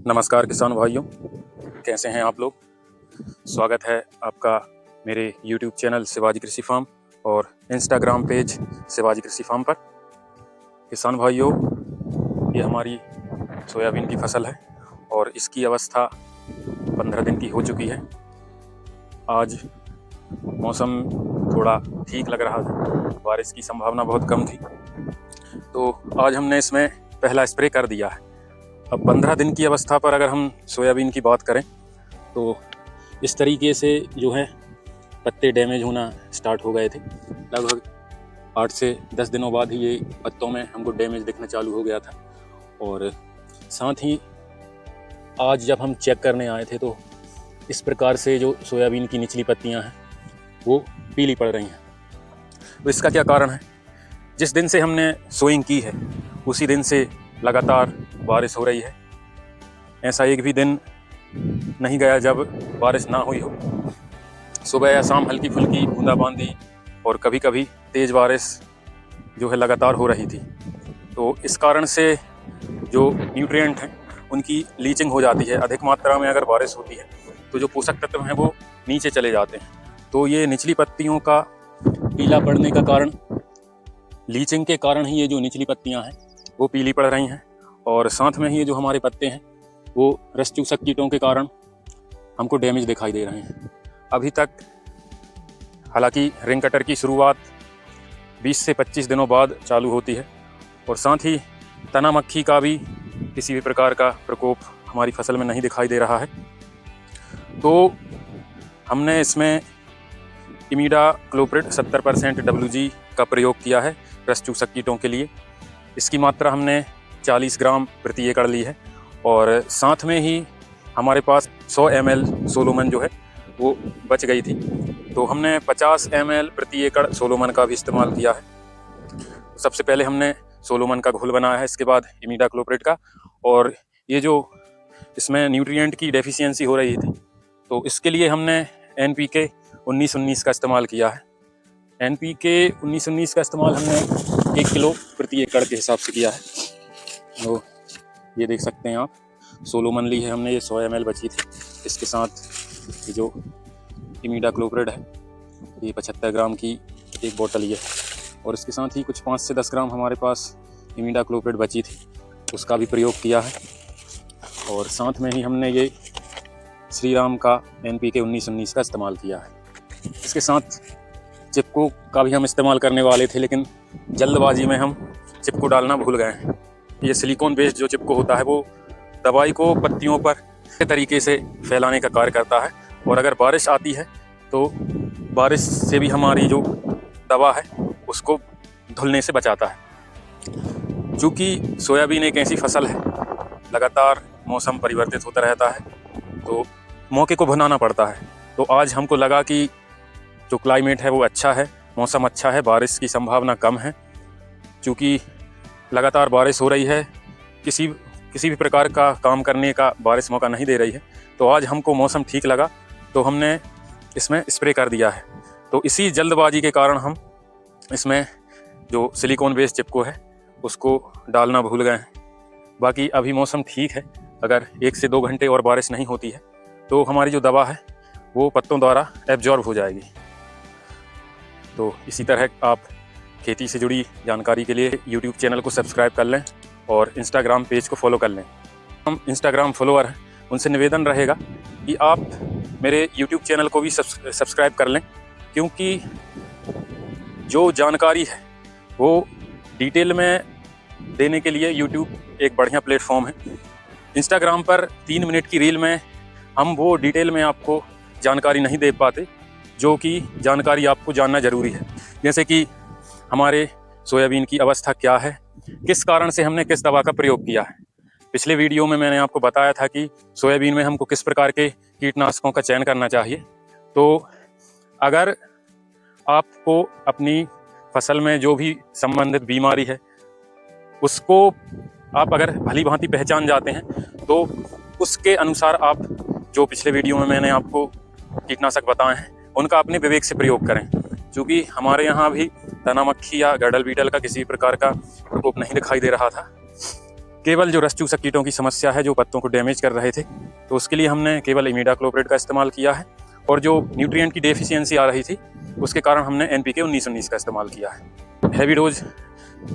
नमस्कार किसान भाइयों, कैसे हैं आप लोग। स्वागत है आपका मेरे YouTube चैनल शिवाजी कृषि फार्म और इंस्टाग्राम पेज शिवाजी कृषि फार्म पर। किसान भाइयों, ये हमारी सोयाबीन की फसल है और इसकी अवस्था 15 दिन की हो चुकी है। आज मौसम थोड़ा ठीक लग रहा था, बारिश की संभावना बहुत कम थी, तो आज हमने इसमें पहला स्प्रे कर दिया है। अब 15 दिन की अवस्था पर अगर हम सोयाबीन की बात करें तो इस तरीके से जो है पत्ते डैमेज होना स्टार्ट हो गए थे। लगभग 8 से 10 दिनों बाद ही ये पत्तों में हमको डैमेज दिखना चालू हो गया था। और साथ ही आज जब हम चेक करने आए थे तो इस प्रकार से जो सोयाबीन की निचली पत्तियां हैं वो पीली पड़ रही हैं। तो इसका क्या कारण है? जिस दिन से हमने सोइंग की है उसी दिन से लगातार बारिश हो रही है। ऐसा एक भी दिन नहीं गया जब बारिश ना हुई हो। सुबह या शाम हल्की फुल्की बूंदाबांदी और कभी कभी तेज़ बारिश जो है लगातार हो रही थी। तो इस कारण से जो न्यूट्रिएंट हैं उनकी लीचिंग हो जाती है। अधिक मात्रा में अगर बारिश होती है तो जो पोषक तत्व हैं वो नीचे चले जाते हैं। तो ये निचली पत्तियों का पीला पड़ने का कारण, लीचिंग के कारण ही ये जो निचली पत्तियां हैं वो पीली पड़ रही हैं। और साथ में ही ये जो हमारे पत्ते हैं वो रस चूसक कीटों के कारण हमको डैमेज दिखाई दे रहे हैं। अभी तक हालांकि रिंग कटर की शुरुआत 20 से 25 दिनों बाद चालू होती है और साथ ही तना मक्खी का भी किसी भी प्रकार का प्रकोप हमारी फसल में नहीं दिखाई दे रहा है। तो हमने इसमें इमिडाक्लोप्रिड 70% WG का प्रयोग किया है रस चूसक कीटों के लिए। इसकी मात्रा हमने 40 ग्राम प्रति एकड़ ली है और साथ में ही हमारे पास 100 ml सोलोमन जो है वो बच गई थी, तो हमने 50 ml प्रति एकड़ सोलोमन का भी इस्तेमाल किया है। सबसे पहले हमने सोलोमन का घोल बनाया है, इसके बाद इमिडाक्लोप्रिड का। और ये जो इसमें न्यूट्रिएंट की डेफिशिएंसी हो रही थी तो इसके लिए हमने NPK 19-19 का इस्तेमाल किया है। NPK 19-19 का इस्तेमाल हमने 1 किलो प्रति एकड़ के हिसाब से किया है। तो ये देख सकते हैं आप, सोलोमन ली है हमने, ये 100 ml बची थी। इसके साथ ये जो इमिडाक्लोप्रिड है ये 75 ग्राम की एक बोतल ये है और इसके साथ ही कुछ 5 से 10 ग्राम हमारे पास इमिडाक्लोप्रिड बची थी, उसका भी प्रयोग किया है। और साथ में ही हमने ये श्रीराम का NPK 19-19 का इस्तेमाल किया है। इसके साथ चिपको का भी हम इस्तेमाल करने वाले थे, लेकिन जल्दबाजी में हम चिपको डालना भूल गए हैं। ये सिलिकॉन बेस्ड जो चिपको होता है वो दवाई को पत्तियों पर अच्छे तरीके से फैलाने का कार्य करता है और अगर बारिश आती है तो बारिश से भी हमारी जो दवा है उसको धुलने से बचाता है। चूँकि सोयाबीन एक ऐसी फसल है, लगातार मौसम परिवर्तित होता रहता है तो मौके को भुनाना पड़ता है। तो आज हमको लगा कि जो क्लाइमेट है वो अच्छा है, मौसम अच्छा है, बारिश की संभावना कम है। चूँकि लगातार बारिश हो रही है, किसी भी प्रकार का काम करने का बारिश मौका नहीं दे रही है, तो आज हमको मौसम ठीक लगा तो हमने इसमें स्प्रे कर दिया है। तो इसी जल्दबाजी के कारण हम इसमें जो सिलिकॉन बेस्ड चिपको है उसको डालना भूल गए हैं। बाकी अभी मौसम ठीक है, अगर 1 से 2 घंटे और बारिश नहीं होती है तो हमारी जो दवा है वो पत्तों द्वारा एब्जॉर्ब हो जाएगी। तो इसी तरह आप खेती से जुड़ी जानकारी के लिए YouTube चैनल को सब्सक्राइब कर लें और इंस्टाग्राम पेज को फॉलो कर लें। हम इंस्टाग्राम फॉलोअर हैं, उनसे निवेदन रहेगा कि आप मेरे YouTube चैनल को भी सब्सक्राइब कर लें, क्योंकि जो जानकारी है वो डिटेल में देने के लिए YouTube एक बढ़िया प्लेटफॉर्म है। इंस्टाग्राम पर 3 मिनट की रील में हम वो डिटेल में आपको जानकारी नहीं दे पाते, जो कि जानकारी आपको जानना ज़रूरी है। जैसे कि हमारे सोयाबीन की अवस्था क्या है, किस कारण से हमने किस दवा का प्रयोग किया है। पिछले वीडियो में मैंने आपको बताया था कि सोयाबीन में हमको किस प्रकार के कीटनाशकों का चयन करना चाहिए। तो अगर आपको अपनी फसल में जो भी संबंधित बीमारी है उसको आप अगर भली भांति पहचान जाते हैं तो उसके अनुसार आप जो पिछले वीडियो में मैंने आपको कीटनाशक बताए हैं उनका अपने विवेक से प्रयोग करें। क्योंकि हमारे यहाँ भी तना मक्खी या गड़ल बीटल का किसी प्रकार का प्रकोप नहीं दिखाई दे रहा था, केवल जो रस चूसक कीटों की समस्या है जो पत्तों को डैमेज कर रहे थे, तो उसके लिए हमने केवल इमिडाक्लोप्रिड का इस्तेमाल किया है। और जो न्यूट्रिएंट की डेफिशिएंसी आ रही थी उसके कारण हमने NPK 19-19 का इस्तेमाल किया है। हैवी डोज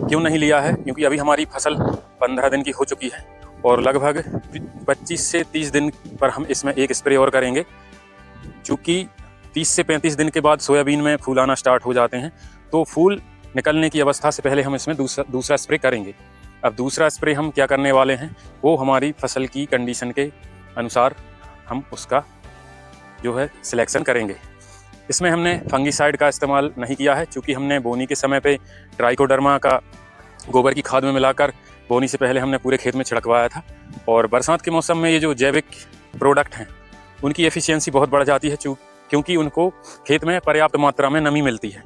क्यों नहीं लिया है? क्योंकि अभी हमारी फसल 15 दिन की हो चुकी है और लगभग 25 से 30 दिन पर हम इसमें एक स्प्रे और करेंगे। चूँकि 30 से 35 दिन के बाद सोयाबीन में फूल आना स्टार्ट हो जाते हैं, तो फूल निकलने की अवस्था से पहले हम इसमें दूसरा स्प्रे करेंगे। अब दूसरा स्प्रे हम क्या करने वाले हैं, वो हमारी फसल की कंडीशन के अनुसार हम उसका जो है सिलेक्शन करेंगे। इसमें हमने फंगीसाइड का इस्तेमाल नहीं किया है, क्योंकि हमने बोनी के समय पे ट्राइकोडर्मा का गोबर की खाद में मिलाकर बोनी से पहले हमने पूरे खेत में छिड़कवाया था। और बरसात के मौसम में ये जो जैविक प्रोडक्ट हैं उनकी एफिशिएंसी बहुत बढ़ जाती है, क्योंकि उनको खेत में पर्याप्त मात्रा में नमी मिलती है।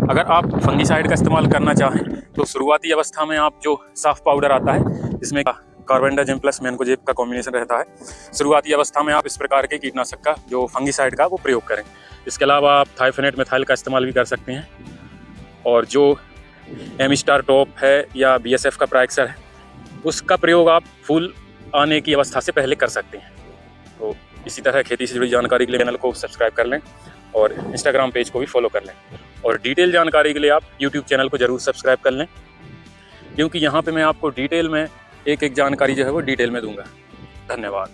अगर आप फंगीसाइड का इस्तेमाल करना चाहें तो शुरुआती अवस्था में आप जो साफ पाउडर आता है जिसमें कार्बेंडाजिम प्लस मैनकोजेब का कॉम्बिनेशन रहता है, शुरुआती अवस्था में आप इस प्रकार के कीटनाशक का जो फंगीसाइड का वो प्रयोग करें। इसके अलावा आप थाइफेनेट मिथाइल का इस्तेमाल भी कर सकते हैं, और जो एमिस्टार टॉप है या BSF का प्राइक्सर है उसका प्रयोग आप फूल आने की अवस्था से पहले कर सकते हैं। तो इसी तरह खेती से जुड़ी जानकारी के लिए चैनल को सब्सक्राइब कर लें और इंस्टाग्राम पेज को भी फॉलो कर लें, और डिटेल जानकारी के लिए आप यूट्यूब चैनल को ज़रूर सब्सक्राइब कर लें, क्योंकि यहाँ पे मैं आपको डिटेल में एक एक जानकारी जो है वो डिटेल में दूंगा। धन्यवाद।